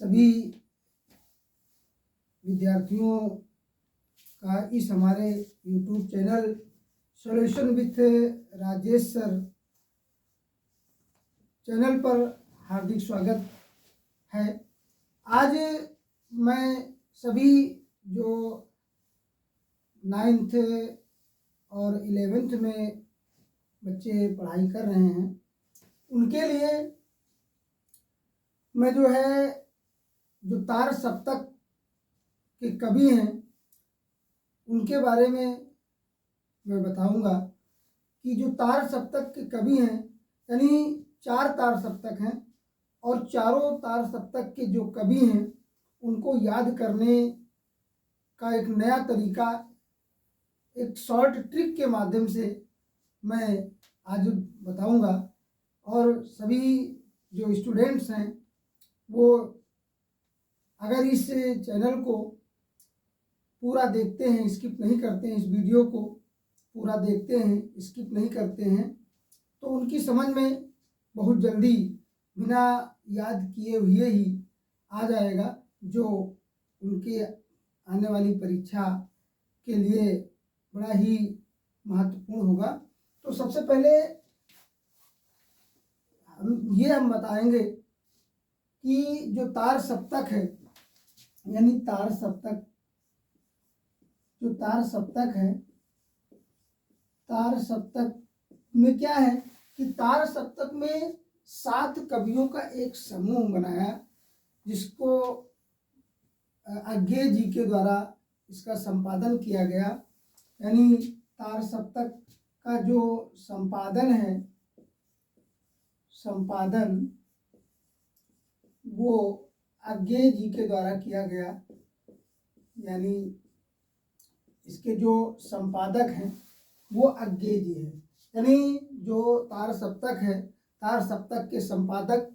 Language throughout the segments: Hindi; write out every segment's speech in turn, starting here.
सभी विद्यार्थियों का इस हमारे YouTube channel solution with Rajesh sir channel पर हार्दिक स्वागत है। आज मैं सभी जो 9th और 11th में बच्चे पढ़ाई कर रहे हैं उनके लिए मैं जो तार सप्तक के कवि हैं उनके बारे में मैं बताऊंगा कि जो तार सप्तक के कवि हैं यानी 4 तार सप्तक हैं और चारों तार सप्तक के जो कवि हैं उनको याद करने का एक नया तरीका एक शॉर्ट ट्रिक के माध्यम से मैं आज बताऊंगा। और सभी जो स्टूडेंट्स हैं वो अगर इस चैनल को पूरा देखते हैं, स्किप नहीं करते हैं, इस वीडियो को पूरा देखते हैं, स्किप नहीं करते हैं, तो उनकी समझ में बहुत जल्दी बिना याद किए हुए ही आ जाएगा जो उनके आने वाली परीक्षा के लिए बड़ा ही महत्वपूर्ण होगा। तो सबसे पहले हम बताएंगे कि जो तार सप्तक है यानी तार सप्तक है, तार सप्तक में क्या है कि तार सप्तक में 7 कवियों का एक समूह बनाया जिसको अज्ञे जी के द्वारा इसका संपादन किया गया। यानी तार सप्तक का जो संपादन वो अज्ञे जी के द्वारा किया गया। यानी इसके जो संपादक हैं वो अज्ञे जी हैं। यानी जो तार सप्तक है, तार सप्तक के संपादक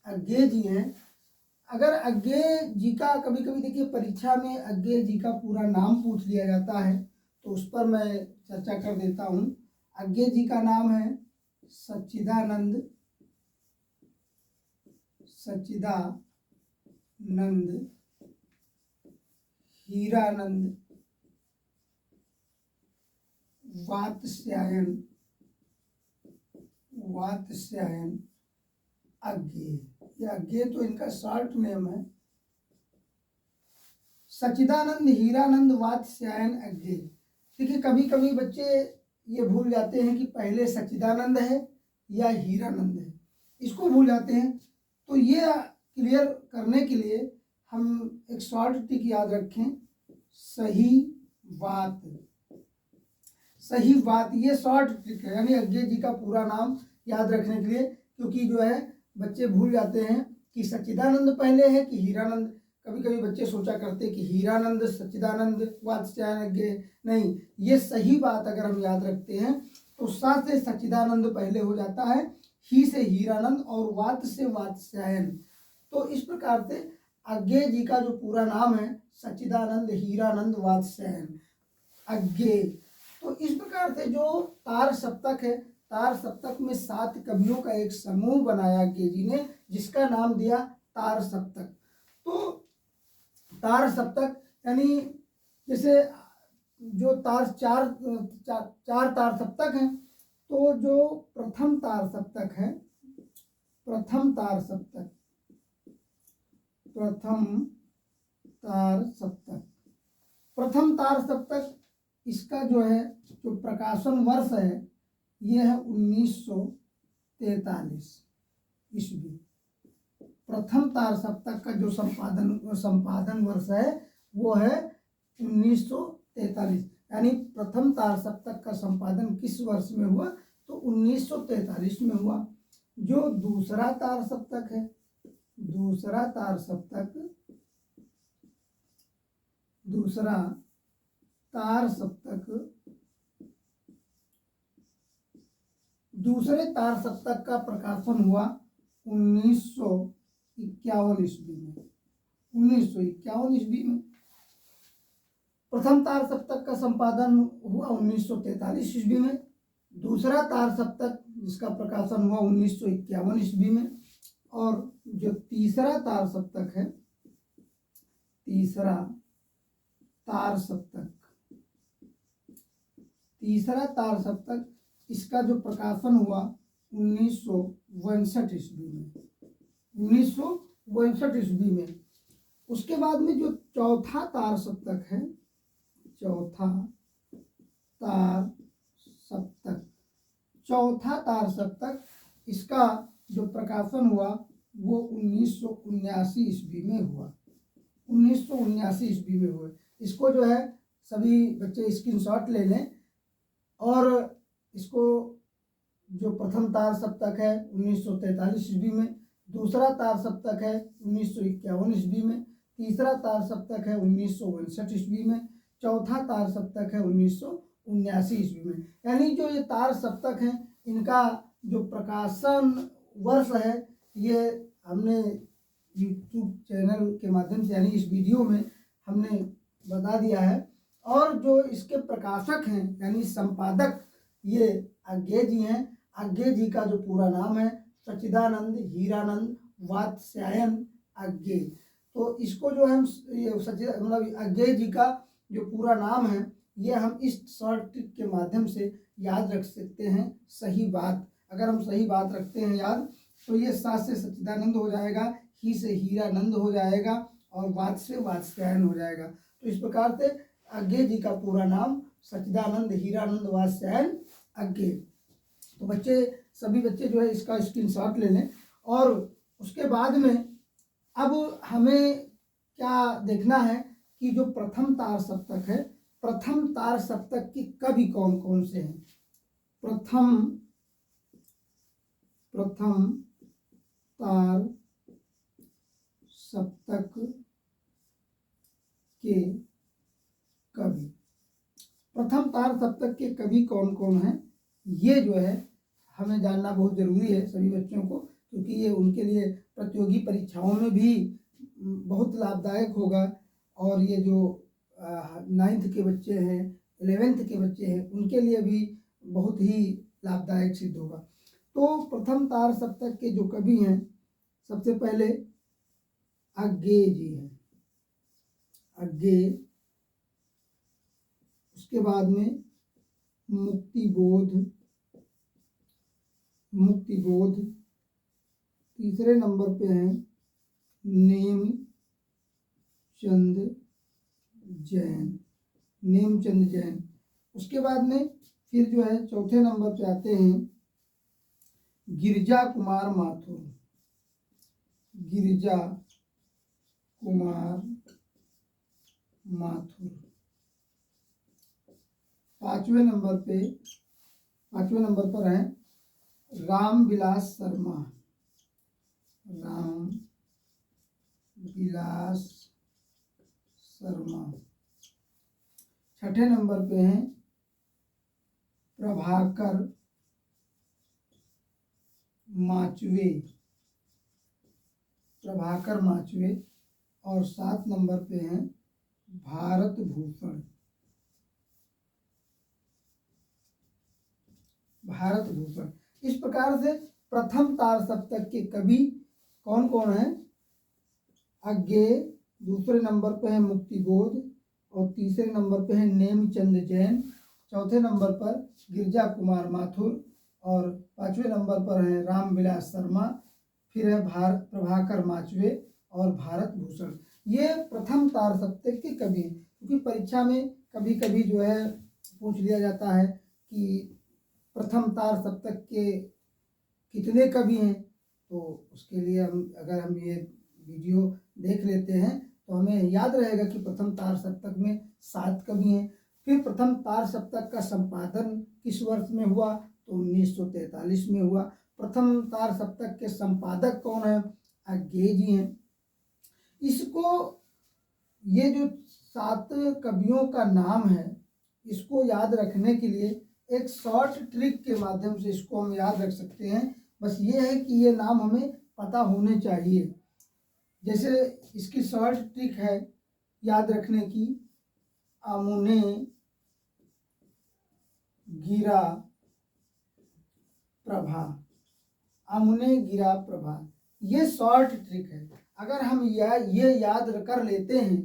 अज्ञे जी हैं। अगर अज्ञे जी का कभी कभी देखिए परीक्षा में अज्ञे जी का पूरा नाम पूछ लिया जाता है तो उस पर मैं चर्चा कर देता हूँ। अज्ञे जी का नाम है सच्चिदानंद हीरानंद वात्स्यायन अज्ञे। ये अज्ञे तो इनका शॉर्ट नेम है। सच्चिदानंद हीरानंद वात्स्यायन अज्ञे। देखिए कभी कभी बच्चे ये भूल जाते हैं कि पहले सच्चिदानंद है या हीरानंद है, इसको भूल जाते हैं। तो ये क्लियर करने के लिए हम एक शॉर्ट ट्रिक याद रखें, सही बात ये शॉर्ट ट्रिक है। यानी अज्ञे जी का पूरा नाम याद रखने के लिए, क्योंकि जो है बच्चे भूल जाते हैं कि सच्चिदानंद पहले है कि हीरानंद। कभी कभी बच्चे सोचा करते कि हीरानंद सच्चिदानंद वात्स्यायन अज्ञे। नहीं, ये सही बात अगर हम याद रखते हैं तो सा से सच्चिदानंद पहले हो जाता है, ही से हीरानंद और वात से वात्स्यायन। तो इस प्रकार से अज्ञे जी का जो पूरा नाम है सच्चिदानंद हीरानंद वात्स्यायन अज्ञे। तो इस प्रकार से जो तार सप्तक है, तार सप्तक में 7 कवियों का एक समूह बनाया अज्ञे जी ने जिसका नाम दिया तार सप्तक। तो तार सप्तक यानी जैसे जो चार तार सप्तक हैं, तो जो प्रथम तार सप्तक है, प्रथम तार सप्तक इसका जो है जो प्रकाशन वर्ष है यह है 1943 ईस्वी। प्रथम तार सप्तक का जो संपादन वर्ष है वो है 1943। यानी प्रथम तार सप्तक का संपादन किस वर्ष में हुआ तो 1943 में हुआ। जो दूसरा तार सप्तक है, दूसरा तार सप्तक दूसरे तार सप्तक का प्रकाशन हुआ 1951 ईस्वी में। 1951 ईस्वी में प्रथम तार सप्तक का संपादन हुआ 1943 ईस्वी में। दूसरा तार सप्तक जिसका प्रकाशन हुआ 1951 ईस्वी में। और जो तीसरा तार सप्तक है तीसरा तार सप्तक, तीसरा तार सप्तक, इसका जो प्रकाशन हुआ 1962 ईस्वी में, 1962 ईस्वी में। उसके बाद में जो चौथा तार सप्तक है, चौथा तार सप्तक, चौथा तार सप्तक, इसका जो प्रकाशन हुआ वो 1979 ईस्वी में हुआ, 1979 ईस्वी में हुआ। इसको जो है सभी बच्चे स्क्रीनशॉट ले लें। और इसको जो प्रथम तार सप्तक है 1943 ईस्वी में, दूसरा तार सप्तक है 1951 ईस्वी में, तीसरा तार सप्तक है 1959 ईस्वी में, चौथा तार सप्तक है 1979 ईस्वी में। यानी जो ये तार सप्तक हैं इनका जो प्रकाशन वर्ष है ये हमने यूट्यूब चैनल के माध्यम से यानी इस वीडियो में हमने बता दिया है। और जो इसके प्रकाशक हैं यानी संपादक ये आज्ञे जी हैं। आज्ञे जी का जो पूरा नाम है सच्चिदानंद हीरानंद वात्स्यायन आज्ञे। तो इसको जो हम ये मतलब आज्ञे जी का जो पूरा नाम है ये हम इस शॉर्ट ट्रिक के माध्यम से याद रख सकते हैं। सही बात, अगर हम सही बात रखते हैं याद तो ये सा से सच्चिदानंद हो जाएगा, ही से हीरानंद हो जाएगा और वात से वात्स्यायन हो जाएगा। तो इस प्रकार से आज्ञे जी का पूरा नाम सच्चिदानंद हीरानंद वात्स्यायन आज्ञे। तो बच्चे सभी बच्चे जो है इसका स्क्रीनशॉट ले लें। और उसके बाद में अब हमें क्या देखना है कि जो प्रथम तार सप्तक है, प्रथम तार सप्तक के कवि कौन कौन से हैं। प्रथम तार सप्तक के कवि, प्रथम तार सप्तक के कवि कौन कौन हैं ये जो है हमें जानना बहुत ज़रूरी है सभी बच्चों को, क्योंकि ये उनके लिए प्रतियोगी परीक्षाओं में भी बहुत लाभदायक होगा। और ये जो 9th के बच्चे हैं, 11th के बच्चे हैं, उनके लिए भी बहुत ही लाभदायक सिद्ध होगा। तो प्रथम तार सप्तक के जो कवि हैं सबसे पहले आज्ञे जी हैं, आज्ञे। उसके बाद में मुक्तिबोध, तीसरे नंबर पे हैं नेमचंद जैन। उसके बाद में फिर जो है चौथे नंबर पे आते हैं गिरिजा कुमार माथुर। पांचवें नंबर पर हैं रामविलास शर्मा। छठे नंबर पे हैं प्रभाकर माचवे। और 7 नंबर पे हैं भारत भूषण। इस प्रकार से प्रथम तार सप्तक के कवि कौन कौन हैं। आज्ञे, दूसरे नंबर पे है मुक्तिबोध और तीसरे नंबर पे है नेमचंद जैन, चौथे नंबर पर गिरिजा कुमार माथुर और पांचवें नंबर पर है रामविलास शर्मा, फिर है प्रभाकर माचवे और भारत भूषण। ये प्रथम तार सप्तक के कवि हैं। क्योंकि परीक्षा में कभी कभी जो है पूछ लिया जाता है कि प्रथम तार सप्तक के कितने कवि हैं, तो उसके लिए अगर हम ये वीडियो देख लेते हैं तो हमें याद रहेगा कि प्रथम तार सप्तक में 7 कवि हैं। फिर प्रथम तार सप्तक का संपादन किस वर्ष में हुआ, तो 1943 में हुआ। प्रथम तार सप्तक के संपादक कौन है, आज्ञे जी हैं। इसको ये जो 7 कवियों का नाम है इसको याद रखने के लिए एक शॉर्ट ट्रिक के माध्यम से इसको हम याद रख सकते हैं। बस ये है कि ये नाम हमें पता होने चाहिए। जैसे इसकी शॉर्ट ट्रिक है याद रखने की, आमुने गिरा प्रभा, ये शॉर्ट ट्रिक है। अगर हम ये याद कर लेते हैं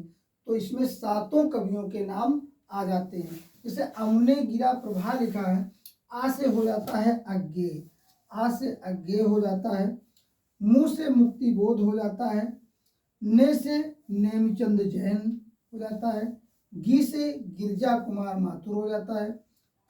तो इसमें सातों कवियों के नाम आ जाते हैं। जैसे अमने गिरा प्रभा लिखा है, आ से हो जाता है अज्ञेय, आ से अज्ञेय हो जाता है। मुँह से मुक्ति बोध हो जाता है। ने से नेमचंद जैन हो जाता है। गी से गिरजा कुमार माथुर हो जाता है।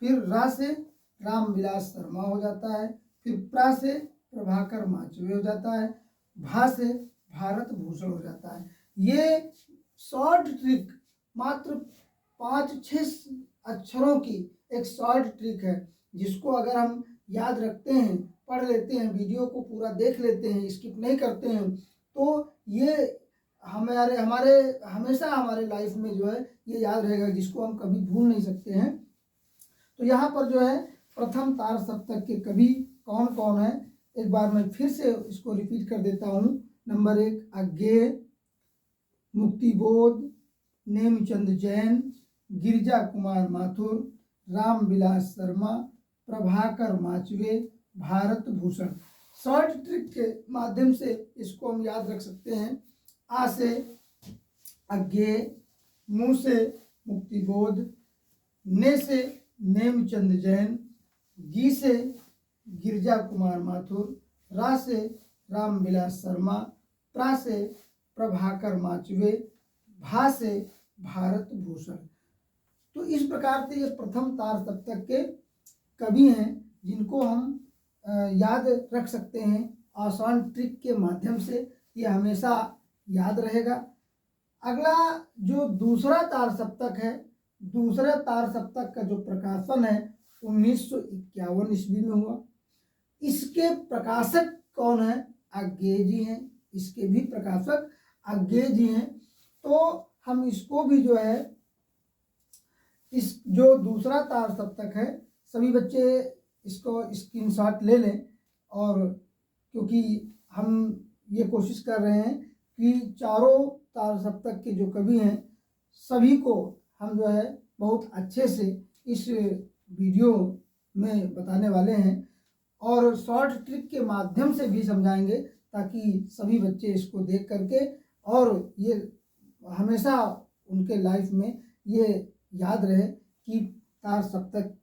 फिर रा से रामविलास शर्मा हो जाता है। फिर प्रा से प्रभाकर माचवे हो जाता है। भा से भारत भूषण हो जाता है। ये शॉर्ट ट्रिक मात्र 5-6 अक्षरों की एक शॉर्ट ट्रिक है, जिसको अगर हम याद रखते हैं, पढ़ लेते हैं, वीडियो को पूरा देख लेते हैं, स्किप नहीं करते हैं, तो ये हमारे हमारे हमेशा हमारे लाइफ में जो है ये याद रहेगा, जिसको हम कभी भूल नहीं सकते हैं। तो यहाँ पर जो है प्रथम तार सप्तक के कवि कौन कौन है, एक बार मैं फिर से इसको रिपीट कर देता हूँ। नंबर 1 अज्ञेय, मुक्तिबोध, नेमचंद जैन, गिरजा कुमार माथुर, रामविलास शर्मा, प्रभाकर माचवे, भारत भूषण। शॉर्ट ट्रिक के माध्यम से इसको हम याद रख सकते हैं। आ से अज्ञेय, मुँह से मुक्तिबोध, ने से नेमचंद जैन, गी से गिरजा कुमार माथुर, रा से रामविलास शर्मा, प्रा से प्रभाकर माचवे, भा से भारत भूषण। तो इस प्रकार से ये प्रथम तार सप्तक के कवि हैं, जिनको हम याद रख सकते हैं आसान ट्रिक के माध्यम से। ये हमेशा याद रहेगा। अगला जो दूसरा तार सप्तक है, दूसरे तार सप्तक का जो प्रकाशन है 1951 ईस्वी में हुआ। इसके प्रकाशक कौन है? अज्ञेय जी हैं। इसके भी प्रकाशक अज्ञेय जी हैं। तो हम इसको भी जो है, इस जो दूसरा तार सप्तक है, सभी बच्चे इसको स्क्रीनशॉट ले लें, और क्योंकि हम ये कोशिश कर रहे हैं कि चारों तार सप्तक के जो कवि हैं सभी को हम जो है बहुत अच्छे से इस वीडियो में बताने वाले हैं, और शॉर्ट ट्रिक के माध्यम से भी समझाएंगे, ताकि सभी बच्चे इसको देख करके और ये हमेशा उनके लाइफ में ये याद रहे कि तार सप्तक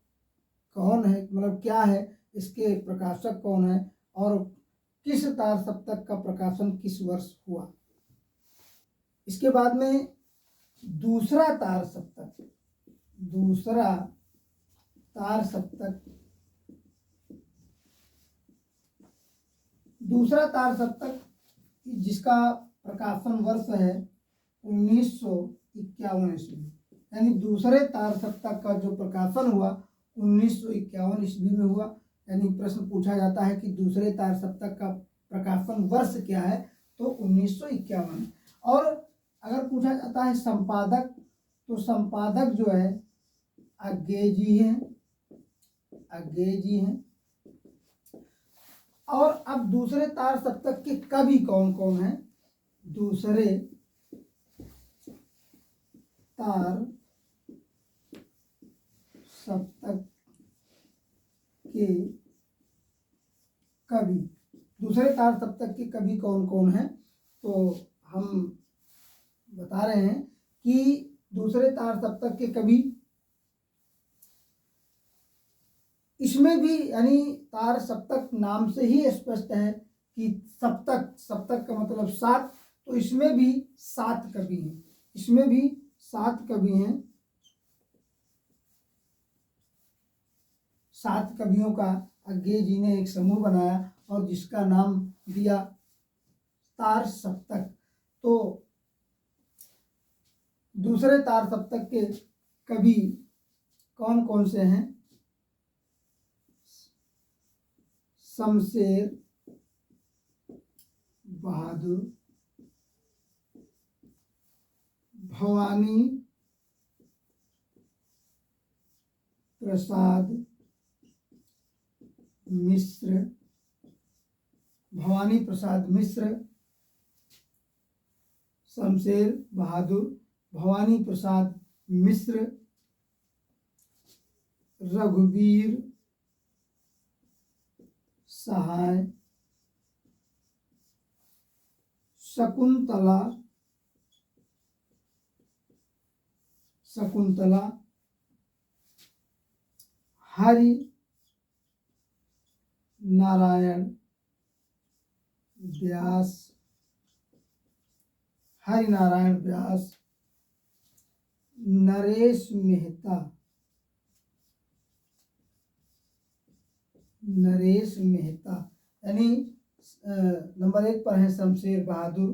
कौन है, मतलब क्या है, इसके प्रकाशक कौन है, और किस तार सप्तक का प्रकाशन किस वर्ष हुआ। इसके बाद में दूसरा तार सप्तक, दूसरा तार सप्तक, दूसरा तार सप्तक जिसका प्रकाशन वर्ष है 1951 ईस्वी, यानी दूसरे तार सप्तक का जो प्रकाशन हुआ 1951 ईस्वी में हुआ। यानी प्रश्न पूछा जाता है कि दूसरे तार सप्तक का प्रकाशन वर्ष क्या है, तो 1951। और अगर पूछा जाता है संपादक, तो संपादक जो है अज्ञेय जी हैं, अज्ञेय जी हैं। और अब दूसरे तार सप्तक के कवि कौन कौन हैं? दूसरे तार सप्तक के कवि, दूसरे तार सप्तक के कवि कौन कौन हैं, तो हम बता रहे हैं कि दूसरे तार सप्तक के कवि, इसमें भी यानी तार सप्तक नाम से ही स्पष्ट है कि सप्तक, सप्तक का मतलब 7, तो इसमें भी 7 कवि हैं, इसमें भी 7 कवि हैं। 7 कवियों का अज्ञेय जी ने एक समूह बनाया और जिसका नाम दिया तार सप्तक। तो दूसरे तार सप्तक के कवि कौन कौन से हैं? शमशेर बहादुर, भवानी प्रसाद मिश्र, भवानी प्रसाद मिश्र, शमशेर बहादुर, भवानी प्रसाद मिश्र, रघुवीर सहाय, शकुंतला शकुंतला, हरि नारायण व्यास, हरि नारायण व्यास, नरेश मेहता, नरेश मेहता यानी नंबर 1 पर है शमशेर बहादुर,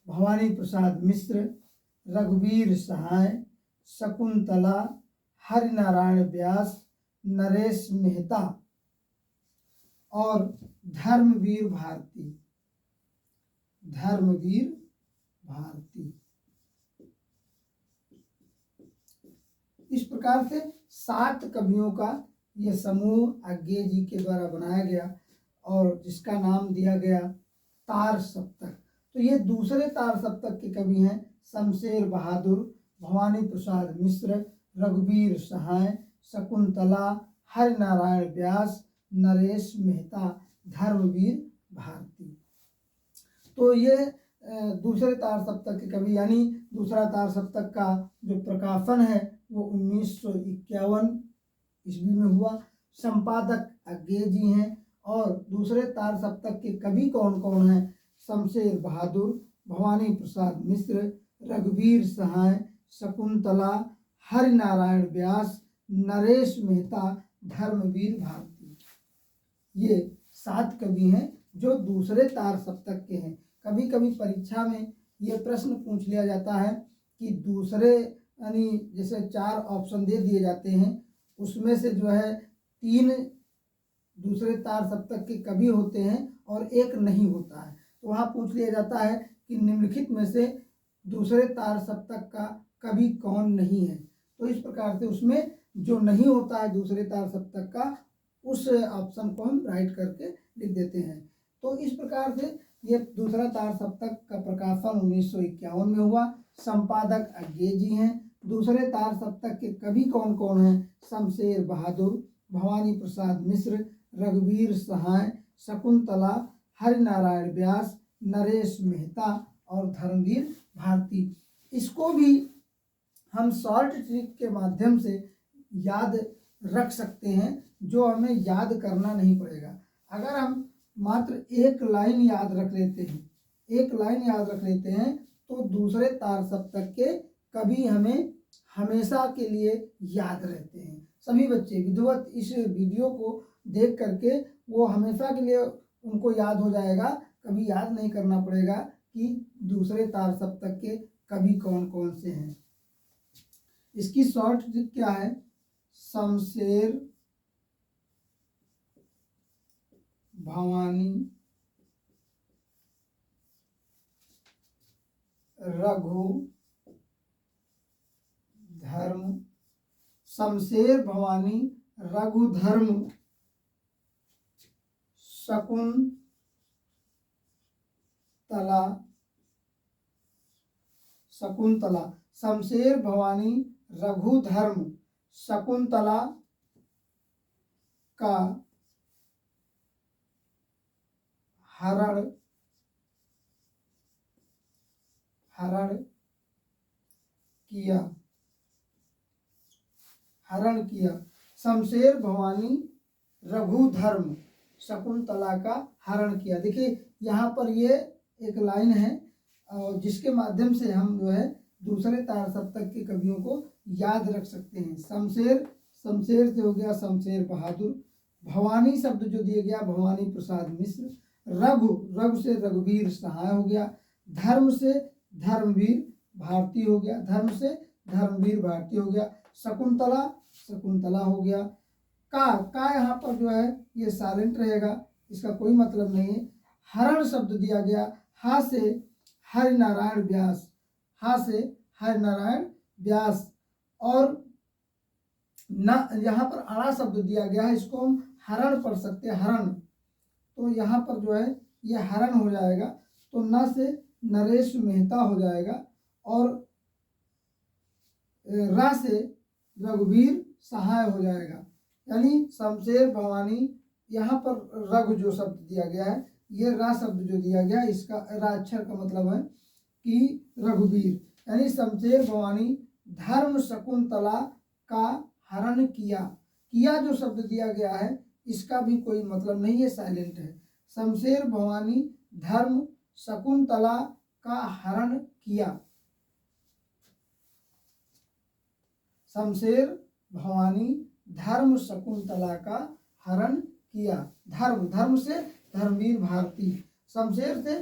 भवानी प्रसाद मिश्र, रघुवीर सहाय, शकुंतला, हरि नारायण व्यास, नरेश मेहता और धर्मवीर भारती, धर्मवीर भारती। इस प्रकार से 7 कवियों का यह समूह अज्ञे जी के द्वारा बनाया गया और जिसका नाम दिया गया तार सप्तक। तो ये दूसरे तार सप्तक के कवि हैं शमशेर बहादुर, भवानी प्रसाद मिश्र, रघुवीर सहाय, शकुंतला, हरि नारायण व्यास, नरेश मेहता, धर्मवीर भारती। तो ये दूसरे तार सप्तक के कवि यानी दूसरा तार सप्तक का जो प्रकाशन है वो 1951 ईस्वी में हुआ। संपादक अज्ञे जी हैं और दूसरे तार सप्तक के कवि कौन कौन हैं? शमशेर बहादुर, भवानी प्रसाद मिश्र, रघुवीर सहाय, शकुंतला, हरि नारायण व्यास, नरेश मेहता, धर्मवीर भारती। ये 7 कवि हैं जो दूसरे तार सप्तक के हैं। कभी कभी परीक्षा में ये प्रश्न पूछ लिया जाता है कि दूसरे यानी जैसे 4 ऑप्शन दे दिए जाते हैं, उसमें से जो है 3 दूसरे तार सप्तक के कवि होते हैं और 1 नहीं होता है। तो वहाँ पूछ लिया जाता है कि निम्नलिखित में से दूसरे तार सप्तक का कवि कौन नहीं है। तो इस प्रकार से उसमें जो नहीं होता है दूसरे तार सप्तक का, उस ऑप्शन को हम राइट करके लिख देते हैं। तो इस प्रकार से ये दूसरा तार सप्तक का प्रकाशन 1951 में हुआ। संपादक अज्ञे जी हैं। दूसरे तार सप्तक के कवि कौन कौन हैं? शमशेर बहादुर, भवानी प्रसाद मिश्र, रघुवीर सहाय, शकुंतला, हरि नारायण व्यास, नरेश मेहता और धर्मवीर भारती। इसको भी हम शॉर्ट ट्रिक के माध्यम से याद रख सकते हैं, जो हमें याद करना नहीं पड़ेगा। अगर हम मात्र 1 लाइन याद रख लेते हैं, 1 लाइन याद रख लेते हैं, तो दूसरे तार सप्तक के कवि हमें हमेशा के लिए याद रहते हैं। सभी बच्चे विधिवत इस वीडियो को देख करके वो हमेशा के लिए उनको याद हो जाएगा, कभी याद नहीं करना पड़ेगा कि दूसरे तार सप्तक के कवि कौन कौन से हैं। इसकी शॉर्ट ट्रिक क्या है? शमशेर, भवानी, रघु, धर्म, शमशेर, भवानी, रघु, धर्म, शकुंतला, शकुंतला, शमशेर, भवानी, रघु, धर्म, शकुंतला का हरण किया, हरण किया। शमशेर, भवानी, रघु, धर्म, शकुंतला का हरण किया। देखिए यहाँ पर ये एक लाइन है और जिसके माध्यम से हम जो है दूसरे तार सप्तक के कवियों को याद रख सकते हैं। शमशेर, शमशेर से हो गया शमशेर बहादुर। भवानी शब्द जो दिया गया भवानी प्रसाद मिश्र। रघु, रघु से रघुवीर सहाय हो गया। धर्म से धर्मवीर भारती हो गया, धर्म से धर्मवीर भारती हो गया। शकुंतला, शकुंतला हो गया। का यहाँ पर जो है ये साइलेंट रहेगा, इसका कोई मतलब नहीं है। हरण शब्द दिया गया, हा से हरि नारायण व्यास, हा से हरि नारायण व्यास। और न यहाँ पर अड़ा शब्द दिया गया है, इसको हम हरण पढ़ सकते हैं, हरण। तो यहाँ पर जो है ये हरण हो जाएगा, तो न से नरेश मेहता हो जाएगा और रा से रघुवीर सहाय हो जाएगा। यानी शमशेर, भवानी, यहाँ पर रघु जो शब्द दिया गया है, ये रा शब्द जो दिया गया है, इसका रा अक्षर का मतलब है कि रघुवीर। यानी शमशेर, भवानी, धर्म शकुंतला का हरण किया। किया जो शब्द दिया गया है इसका भी कोई मतलब नहीं है, साइलेंट है। शमशेर भवानी धर्म शकुंतला का हरण किया। शमशेर भवानी धर्म शकुंतला का हरण किया। धर्म, धर्म से धर्मवीर भारती, शमशेर से